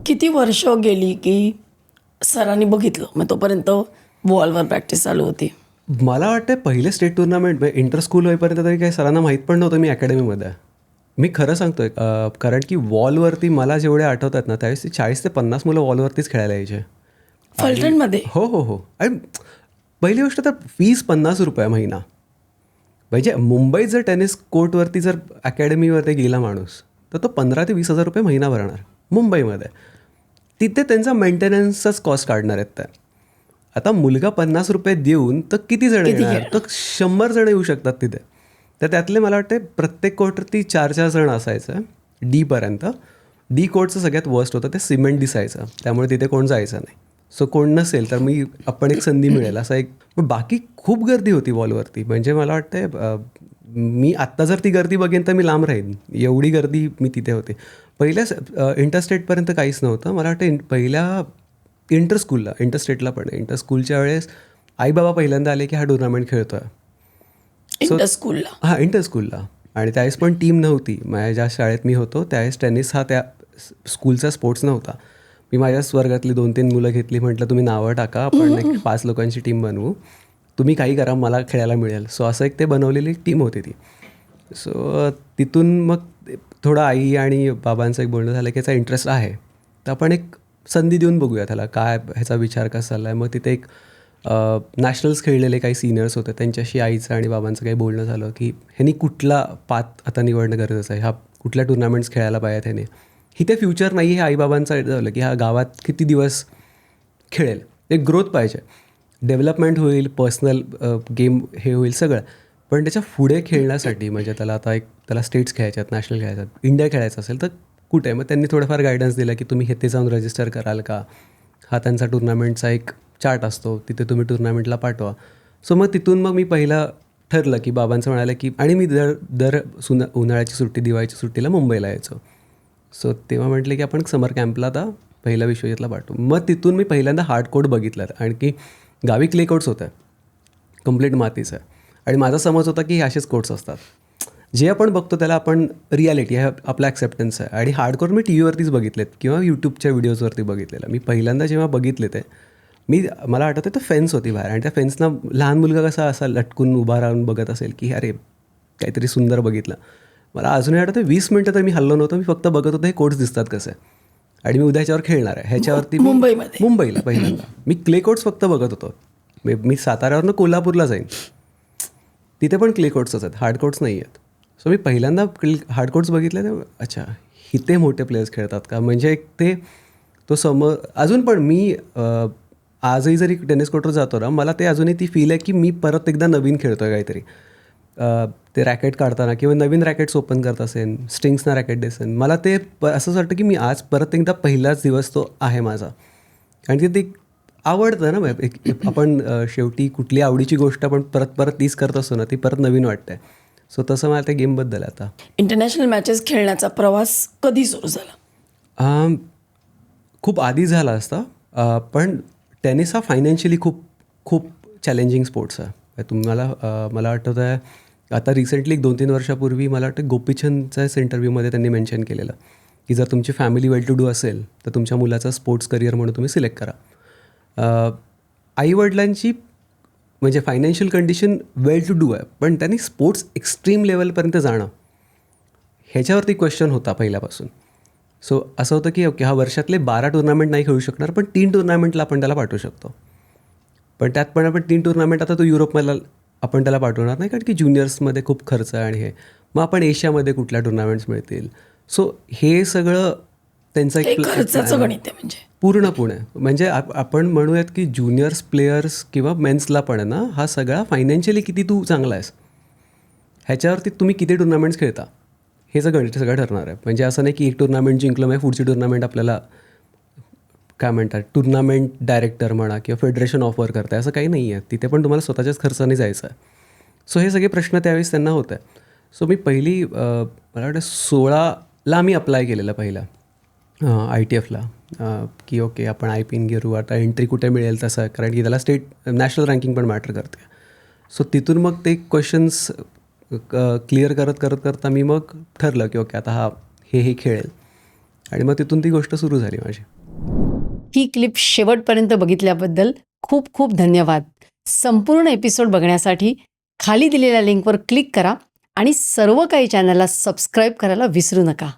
किती वर्ष गेली की सरांनी बघितलं मग तोपर्यंत वॉलवर प्रॅक्टिस चालू होती? मला वाटतं पहिले स्टेट टुर्नामेंट इंटर स्कूल होईपर्यंत तरी काही सरांना माहीत पण नव्हतं मी अकॅडमीमध्ये आहे. मी खरं सांगतोय कारण की वॉलवरती मला जेवढे आठवतात ना त्यावेळेस 40 ते 50 मुलं वॉलवरतीच खेळायला यायचे. फलटणमध्ये? हो हो हो. आणि पहिली गोष्ट तर फीस ₹50 महिना. म्हणजे मुंबईत जर टेनिस कोर्टवरती जर अकॅडमीवरती गेला माणूस तर तो 15 ते 20 हजार रुपये महिना भरणार मुंबईमध्ये. तिथे त्यांचा मेंटेनन्सचाच कॉस्ट काढणार आहेत त्या. आता मुलगा ₹50 देऊन तर किती जण येणार? तर 100 जण येऊ शकतात तिथे. तर त्यातले मला वाटते प्रत्येक कोर्टवरती 4-4 जण असायचं डीपर्यंत. डी कोर्टचं सगळ्यात वर्स्ट होतं ते सिमेंट दिसायचं, त्यामुळे तिथे कोण जायचं नाही. सो कोण नसेल तर आपण एक संधी मिळेल असा एक. पण बाकी खूप गर्दी होती वॉलवरती. म्हणजे मला वाटतं मी आत्ता जर ती गर्दी बघेन तर मी लांब राहीन, एवढी गर्दी मी तिथे होते. पहिल्या इंटरस्टेटपर्यंत काहीच नव्हतं. मला वाटतं पहिल्या इंटरस्टेटला पण इंटरस्कूलच्या वेळेस आई बाबा पहिल्यांदा आले की हा टुर्नामेंट खेळतो आहे. इंटरस्कूलला? हां, इंटरस्कूलला. आणि त्यावेळेस पण टीम नव्हती. माझ्या ज्या शाळेत मी होतो त्यावेळेस टेनिस हा त्या स्कूलचा स्पोर्ट्स नव्हता. मी माझ्याच वर्गातली 2-3 मुलं घेतली, म्हटलं तुम्ही नावं टाका, आपण एक 5 लोकांची टीम बनवू, तुम्ही काही करा, मला खेळायला मिळेल. सो असं एक ते बनवलेली टीम होती ती. सो तिथून मग थोडं आई आणि बाबांचं एक बोलणं झालं की याचा इंटरेस्ट आहे तर आपण एक संधी देऊन बघूया त्याला, काय ह्याचा विचार कसा चालला आहे. मग तिथे एक नॅशनल्स खेळलेले काही सिनियर्स होते, त्यांच्याशी आईचं आणि बाबांचं काही बोलणं झालं की ह्यांनी कुठला पाथ आता निवडणं गरजेचं आहे, हा कुठल्या टुर्नामेंट्स खेळायला पाहिजेत ह्याने. इथे फ्युचर नाही हे आईबाबांचं झालं की हा गावात किती दिवस खेळेल, एक ग्रोथ पाहिजे, डेव्हलपमेंट होईल, पर्सनल गेम हे होईल सगळं. पण त्याच्या पुढे खेळण्यासाठी म्हणजे त्याला आता त्याला स्टेट्स खेळायचे आहेत, नॅशनल खेळायचे आहेत, इंडिया खेळायचं असेल तर कुठे. मग त्यांनी थोडंफार गायडन्स दिला की तुम्ही हे जाऊन रजिस्टर कराल का, हा त्यांचा टुर्नामेंटचा एक चार्ट असतो, तिथे तुम्ही टुर्नामेंटला पाठवा. सो मग तिथून मग मी पहिलं ठरलं की बाबांचं म्हणालं की, आणि मी दर उन्हाळ्याची सुट्टी, दिवाळीच्या सुट्टीला मुंबईला यायचो. सो तेव्हा म्हटले की आपण समर कॅम्पला आता पहिला विश्वजितला पाठवू. मग तिथून मी पहिल्यांदा हार्ड कोर्ट बघितलं, आणखी गावी क्ले कोर्ट्स होतं, कम्प्लीट मातीचं. आणि माझा समज होता की हे असेच कोर्ट्स असतात, जे आपण बघतो त्याला आपण रियालिटी आहे, आपला ॲक्सेप्टन्स आहे. आणि हार्डकोर मी टी व्हीवरतीच बघितलेत किंवा यूट्यूबच्या व्हिडिओजवरती बघितलेलं. मी पहिल्यांदा जेव्हा बघितले ते मला आठवतं तर फेन्स होती बाहेर, आणि त्या फेन्सना लहान मुलगा कसा असा लटकून उभा राहून बघत असेल की अरे काहीतरी सुंदर बघितलं. मला अजूनही आठवतं 20 मिनटं तर मी हल्लो नव्हतं, मी फक्त बघत होतो हे कोर्ट्स दिसतात कसे, आणि मी उद्या ह्याच्यावर खेळणार आहे ह्याच्यावरती. मुंबईला पहिल्यांदा मी क्ले कोर्ट्स फक्त बघत होतो. मी साताऱ्यावरनं कोल्हापूरला जाईन, तिथे पण क्ले कोर्ट्सच आहेत, हार्ड कोर्ट्स नाही आहेत. सो मी पहिल्यांदा हार्ड कोर्ट्स बघितले तर अच्छा इथे मोठे प्लेयर्स खेळतात का, म्हणजे एक तो अजून पण मी आजही जरी टेनिस कोर्टवर जातो ना, मला ते अजूनही ती फील आहे की मी परत एकदा नवीन खेळतो आहे काहीतरी. ते रॅकेट काढताना किंवा नवीन रॅकेट्स ओपन करत असेल, स्ट्रिंग्सना रॅकेट दिसेन, मला ते असंच वाटतं की मी आज परत एकदा पहिलाच दिवस तो आहे माझा. कारण की ते आवडतं ना, आपण शेवटी कुठली आवडीची गोष्ट आपण परत परत तीच करत असतो ना, ती परत नवीन वाटते. सो तसं मला त्या गेमबद्दल आता. इंटरनॅशनल मॅचेस खेळण्याचा प्रवास कधी सुरू झाला? खूप आधी झाला असता, पण टेनिस हा फायनान्शियली खूप खूप चॅलेंजिंग स्पोर्ट्स आहे. मला आठवतं आहे आता रिसेंटली 2-3 वर्षापूर्वी मला वाटतं गोपीचंदच्याच इंटरव्ह्यूमध्ये त्यांनी मेन्शन केलेलं की जर तुमची फॅमिली वेल टू डू असेल तर तुमच्या मुलाचा स्पोर्ट्स करिअर म्हणून तुम्ही सिलेक्ट करा. आईवडिलांची म्हणजे financial condition well to do आहे, पण त्यांनी स्पोर्ट्स एक्स्ट्रीम लेवलपर्यंत जाणं ह्याच्यावरती क्वेश्चन होता पहिल्यापासून. सो असं होतं की ओके हा वर्षातले 12 टुर्नामेंट नाही खेळू शकणार, पण 3 टुर्नामेंटला आपण त्याला पाठवू शकतो. पण त्यात पण आपण 3 टुर्नामेंट आता तो युरोपमधला आपण त्याला पाठवणार नाही, कारण की ज्युनियर्समध्ये खूप खर्च आहे आणि हे. मग आपण एशियामध्ये कुठल्या टुर्नामेंट्स मिळतील. सो हे सगळं त्यांचं एक खर्चाचं गणित आहे म्हणजे पूर्णपणे. म्हणजे आपण म्हणूयात की ज्युनियर्स प्लेयर्स किंवा मेन्सला पण आहे ना, हा सगळा फायनान्शियली किती तू चांगला आहेस ह्याच्यावरती तुम्ही किती टुर्नामेंट्स खेळता हे गणित सगळं ठरणार आहे. म्हणजे असं नाही की एक टुर्नामेंट जिंकलं म्हणजे पुढची टुर्नामेंट आपल्याला काय म्हणतात टुर्नामेंट डायरेक्टर म्हणा किंवा फेडरेशन ऑफर करताय, असं काही नाही आहे. तिथे पण तुम्हाला स्वतःच्याच खर्चाने जायचं आहे. सो हे सगळे प्रश्न त्यावेळेस त्यांना होत आहे. सो मी पहिली मला वाटतं 16ला मी अप्लाय केलेलं पहिला ITFला की ओके आपण IPN घेऊ, आता एंट्री कुठे मिळेल तसं, कारण की त्याला स्टेट नॅशनल रँकिंग पण मॅटर करते. सो तिथून मग ते क्वेश्चन्स क्लिअर करता मी मग ठरलं की ओके आता हे खेळेल, आणि मग तिथून ती गोष्ट सुरू झाली माझी. ही क्लिप शेवटपर्यंत बघितल्याबद्दल खूप खूप धन्यवाद. संपूर्ण एपिसोड बघण्यासाठी खाली दिलेल्या लिंकवर क्लिक करा आणि सर्व काही चॅनलला सबस्क्राईब करायला विसरू नका.